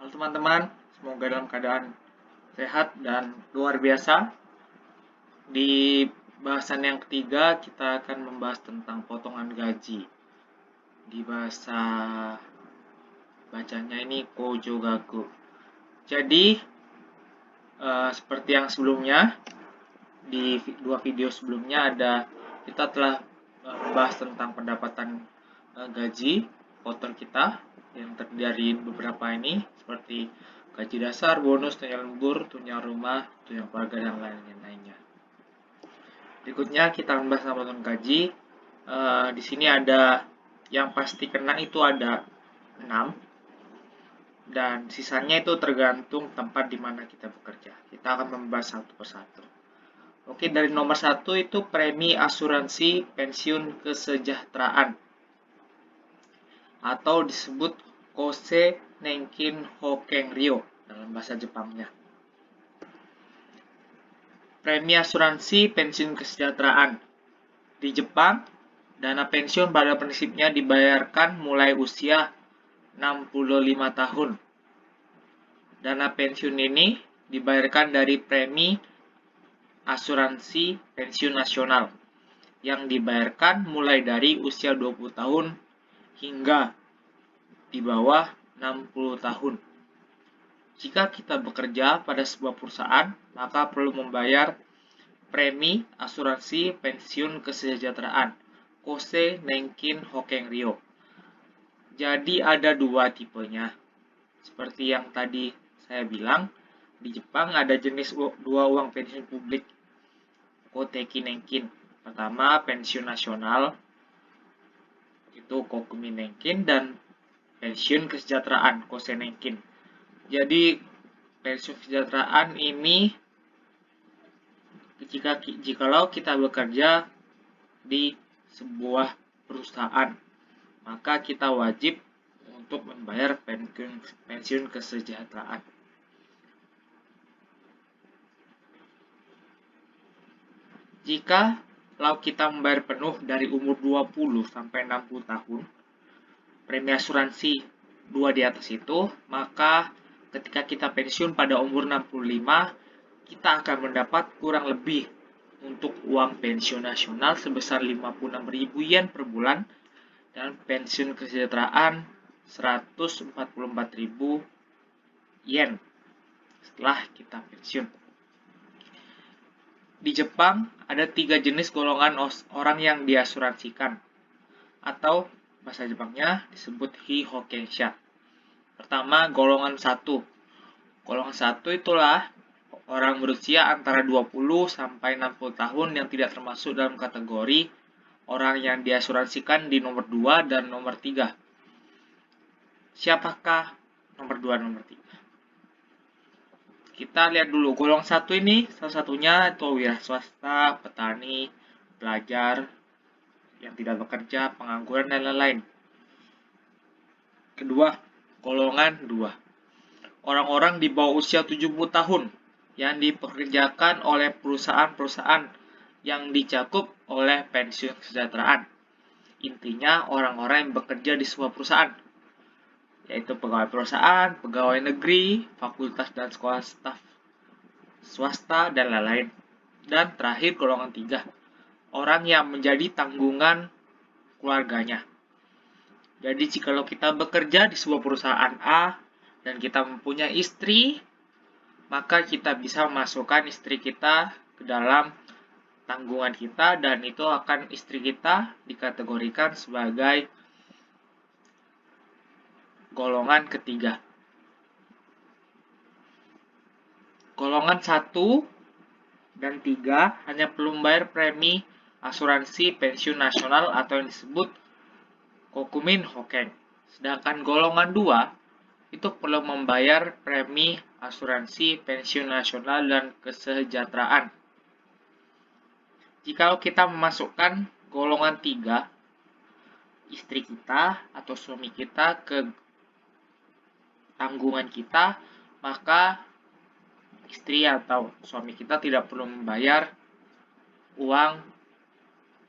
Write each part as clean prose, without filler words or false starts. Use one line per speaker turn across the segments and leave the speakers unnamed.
Halo teman-teman, semoga dalam keadaan sehat dan luar biasa. Di bahasan yang ketiga, kita akan membahas tentang potongan gaji. Di bahasa bacanya ini Kojogaku. Jadi, seperti yang sebelumnya, di dua video sebelumnya kita telah membahas tentang pendapatan gaji voter kita yang terdiri dari beberapa ini seperti gaji dasar, bonus, tunjangan lembur, tunjangan rumah, tunjangan keluarga dan lainnya. Berikutnya kita membahas tentang potongan gaji. Di sini ada yang pasti kena itu ada 6 dan sisanya itu tergantung tempat di mana kita bekerja. Kita akan membahas satu persatu. Oke, dari nomor 1 itu premi asuransi pensiun kesejahteraan atau disebut Kose Nenkin Hokenryo dalam bahasa Jepangnya. Premi asuransi pensiun kesejahteraan. Di Jepang, dana pensiun pada prinsipnya dibayarkan mulai usia 65 tahun. Dana pensiun ini dibayarkan dari premi asuransi pensiun nasional yang dibayarkan mulai dari usia 20 tahun hingga di bawah 60 tahun. Jika kita bekerja pada sebuah perusahaan, maka perlu membayar premi asuransi pensiun kesejahteraan Kose Nenkin Hokenryo. Jadi ada dua tipenya. Seperti yang tadi saya bilang, di Jepang ada jenis dua uang pensiun publik Koteki Nenkin. Pertama, pensiun nasional, itu Kokumi Nenkin, dan pensiun kesejahteraan Kose Nenkin. Jadi, pensiun kesejahteraan ini jikalau kita bekerja di sebuah perusahaan, maka kita wajib untuk membayar pensiun kesejahteraan. Jika kita membayar penuh dari umur 20 sampai 60 tahun, premi asuransi 2 di atas itu, maka ketika kita pensiun pada umur 65, kita akan mendapat kurang lebih untuk uang pensiun nasional sebesar 56.000 yen per bulan dan pensiun kesejahteraan 144.000 yen setelah kita pensiun. Di Jepang ada 3 jenis golongan orang yang diasuransikan atau bahasa Jepangnya disebut Hihokensha. Pertama, golongan 1. Golongan 1 itulah orang berusia antara 20 sampai 60 tahun yang tidak termasuk dalam kategori orang yang diasuransikan di nomor 2 dan nomor 3. Siapakah nomor 2 dan nomor 3? Kita lihat dulu, golongan 1 ini salah satunya itu wira swasta, petani, pelajar yang tidak bekerja, pengangguran, dan lain-lain. Kedua, golongan 2. Orang-orang di bawah usia 70 tahun yang dipekerjakan oleh perusahaan-perusahaan yang dicakup oleh pensiun kesejahteraan. Intinya, orang-orang yang bekerja di sebuah perusahaan, yaitu pegawai perusahaan, pegawai negeri, fakultas dan sekolah staf swasta, dan lain-lain. Dan terakhir, golongan 3. Orang yang menjadi tanggungan keluarganya. Jadi, jikalau kita bekerja di sebuah perusahaan A dan kita mempunyai istri, maka kita bisa memasukkan istri kita ke dalam tanggungan kita dan itu akan istri kita dikategorikan sebagai golongan ketiga. Golongan 1 dan 3 hanya perlu membayar premi asuransi pensiun nasional atau yang disebut Kokumin Hoken. Sedangkan golongan 2 itu perlu membayar premi asuransi pensiun nasional dan kesejahteraan. Jika kita memasukkan golongan 3, istri kita atau suami kita ke tanggungan kita, maka istri atau suami kita tidak perlu membayar uang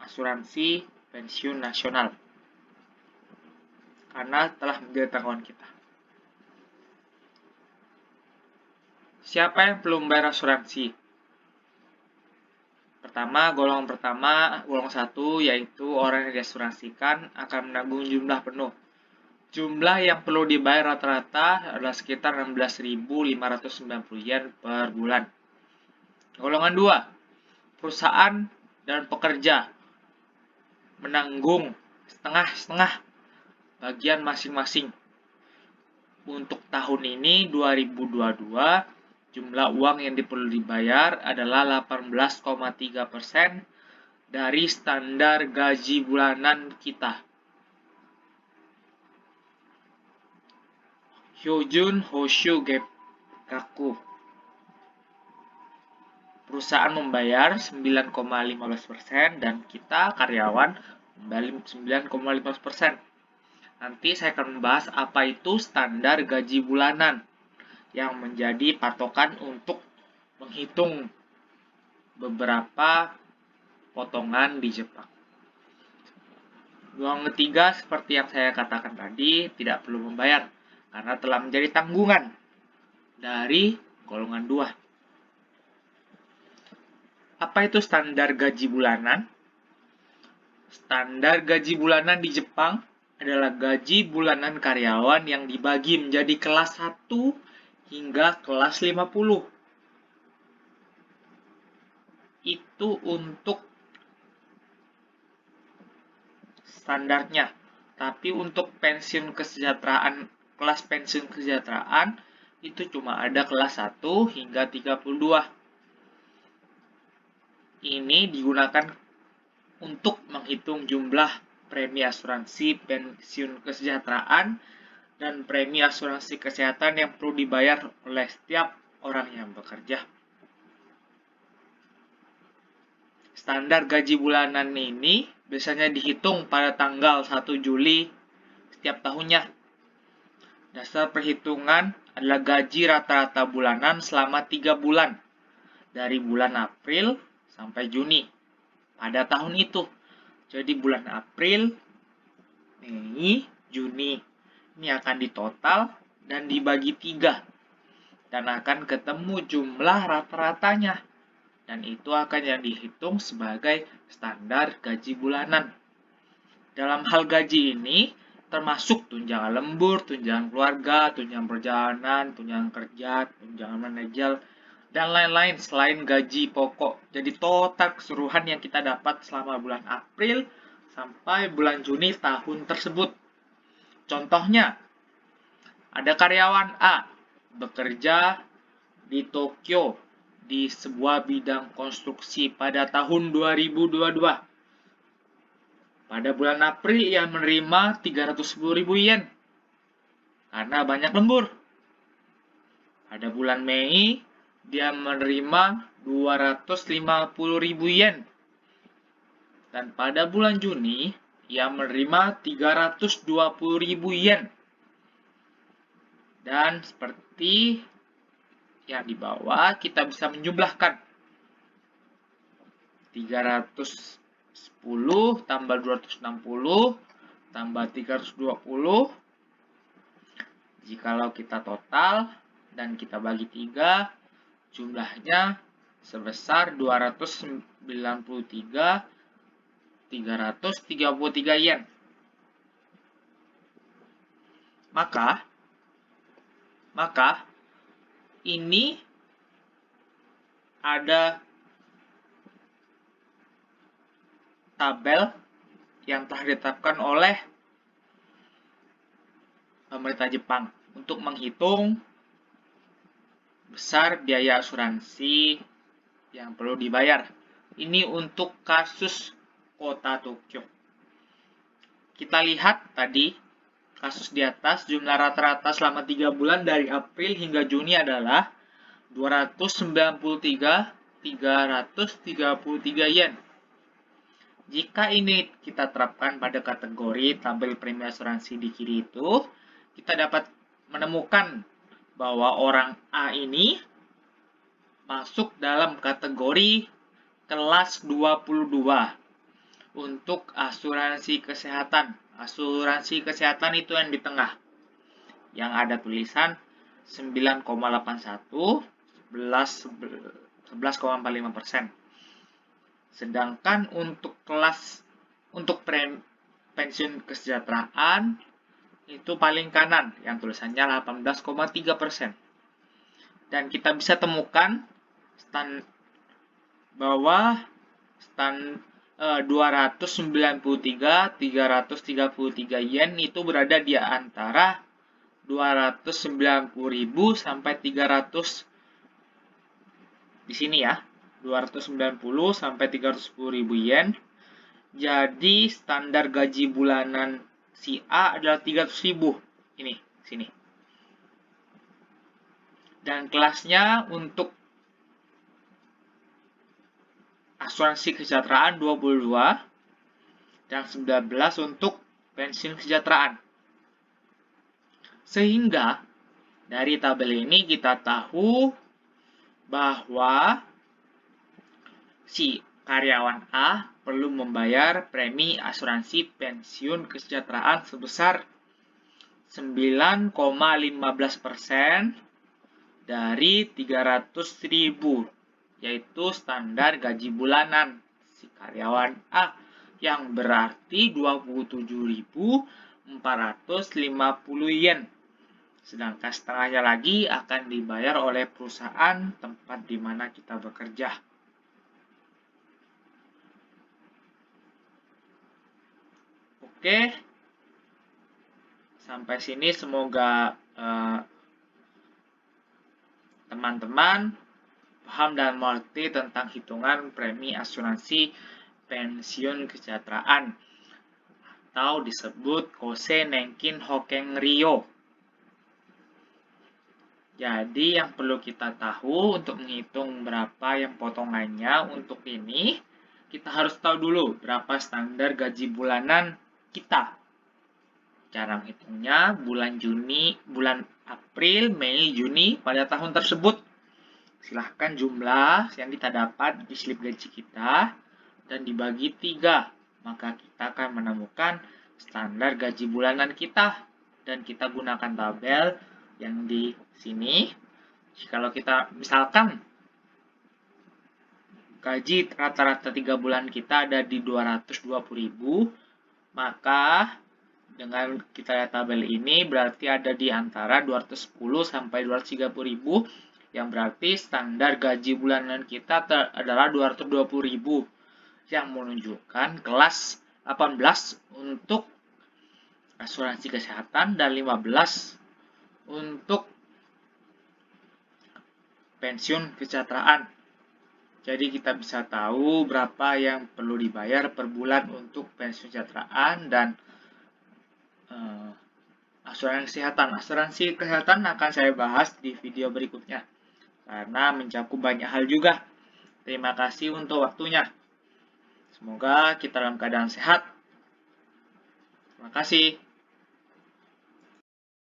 asuransi pensiun nasional karena telah menjadi tanggungan kita. Siapa yang perlu membayar asuransi? Golongan pertama, golongan 1, yaitu orang yang diasuransikan akan menanggung jumlah penuh. Jumlah yang perlu dibayar rata-rata adalah sekitar 16.590 yen per bulan. Golongan 2, perusahaan dan pekerja menanggung setengah-setengah bagian masing-masing. Untuk tahun ini 2022, jumlah uang yang perlu dibayar adalah 18,3% dari standar gaji bulanan kita. Hyojun Hoshu Gepkaku. Perusahaan membayar 9,15% dan kita karyawan membayar 9,15%. Nanti saya akan membahas apa itu standar gaji bulanan yang menjadi patokan untuk menghitung beberapa potongan di Jepang. Golongan ketiga, seperti yang saya katakan tadi, tidak perlu membayar karena telah menjadi tanggungan dari golongan 2. Apa itu standar gaji bulanan? Standar gaji bulanan di Jepang adalah gaji bulanan karyawan yang dibagi menjadi kelas 1 hingga kelas 50. Itu untuk standarnya. Tapi untuk pensiun kesejahteraan, kelas pensiun kesejahteraan itu cuma ada kelas 1 hingga 32. Ini digunakan untuk menghitung jumlah premi asuransi pensiun kesejahteraan dan premi asuransi kesehatan yang perlu dibayar oleh setiap orang yang bekerja. Standar gaji bulanan ini biasanya dihitung pada tanggal 1 Juli setiap tahunnya. Dasar perhitungan adalah gaji rata-rata bulanan selama 3 bulan, dari bulan April sampai Juni pada tahun itu. Jadi bulan April, Mei, Juni ini akan ditotal dan dibagi 3 dan akan ketemu jumlah rata-ratanya, dan itu akan yang dihitung sebagai standar gaji bulanan. Dalam hal gaji ini termasuk tunjangan lembur, tunjangan keluarga, tunjangan perjalanan, tunjangan kerja, tunjangan manajer, dan lain-lain selain gaji pokok. Jadi total keseluruhan yang kita dapat selama bulan April sampai bulan Juni tahun tersebut. Contohnya, ada karyawan A bekerja di Tokyo di sebuah bidang konstruksi pada tahun 2022. Pada bulan April ia menerima 310.000 yen karena banyak lembur. Pada bulan Mei dia menerima 250.000 yen. Dan pada bulan Juni ia menerima 320.000 yen. Dan seperti yang di bawah kita bisa menjumlahkan 310 tambah 260 tambah 320. Jikalau kita total dan kita bagi 3, jumlahnya sebesar 293.333 yen. Maka ini ada tabel yang telah ditetapkan oleh pemerintah Jepang untuk menghitung besar biaya asuransi yang perlu dibayar. Ini untuk kasus kota Tokyo. Kita lihat tadi kasus di atas, jumlah rata-rata selama 3 bulan dari April hingga Juni adalah 293.333 yen. Jika ini kita terapkan pada kategori tabel premi asuransi di kiri itu, kita dapat menemukan bahwa orang A ini masuk dalam kategori kelas 22 untuk asuransi kesehatan. Asuransi kesehatan itu yang di tengah, yang ada tulisan 9,81, 11,45%. Sedangkan untuk pensiun kesejahteraan itu paling kanan yang tulisannya 18,3%. Dan kita bisa temukan bahwa 293.333 yen itu berada di antara 290.000 sampai 300 di sini ya. 290 sampai 310.000 yen. Jadi standar gaji bulanan si A adalah 300.000. Ini, sini. Dan kelasnya untuk asuransi kesejahteraan 22 dan 19 untuk pensiun kesejahteraan. Sehingga dari tabel ini kita tahu bahwa si karyawan A perlu membayar premi asuransi pensiun kesejahteraan sebesar 9,15% dari 300.000, yaitu standar gaji bulanan si karyawan A, yang berarti 27.450 yen. Sedangkan setengahnya lagi akan dibayar oleh perusahaan tempat di mana kita bekerja. Oke, sampai sini semoga teman-teman paham dan mengerti tentang hitungan premi asuransi pensiun kesejahteraan atau disebut Kose Nenkin Hoken Ryo. Jadi yang perlu kita tahu untuk menghitung berapa yang potongannya untuk ini, kita harus tahu dulu berapa standar gaji bulanan kita. Cara menghitungnya bulan April, Mei, Juni pada tahun tersebut. Silahkan jumlah yang kita dapat di slip gaji kita dan dibagi 3. Maka kita akan menemukan standar gaji bulanan kita. Dan kita gunakan tabel yang di sini. Kalau kita misalkan gaji rata-rata 3 bulan kita ada di 220.000, maka dengan kita lihat tabel ini berarti ada di antara 210 sampai 230.000, yang berarti standar gaji bulanan kita adalah 220.000, yang menunjukkan kelas 18 untuk asuransi kesehatan dan 15 untuk pensiun kesejahteraan. Jadi kita bisa tahu berapa yang perlu dibayar per bulan untuk pensiun kesejahteraan dan asuransi kesehatan. Asuransi kesehatan akan saya bahas di video berikutnya karena mencakup banyak hal juga. Terima kasih untuk waktunya. Semoga kita dalam keadaan sehat. Terima kasih.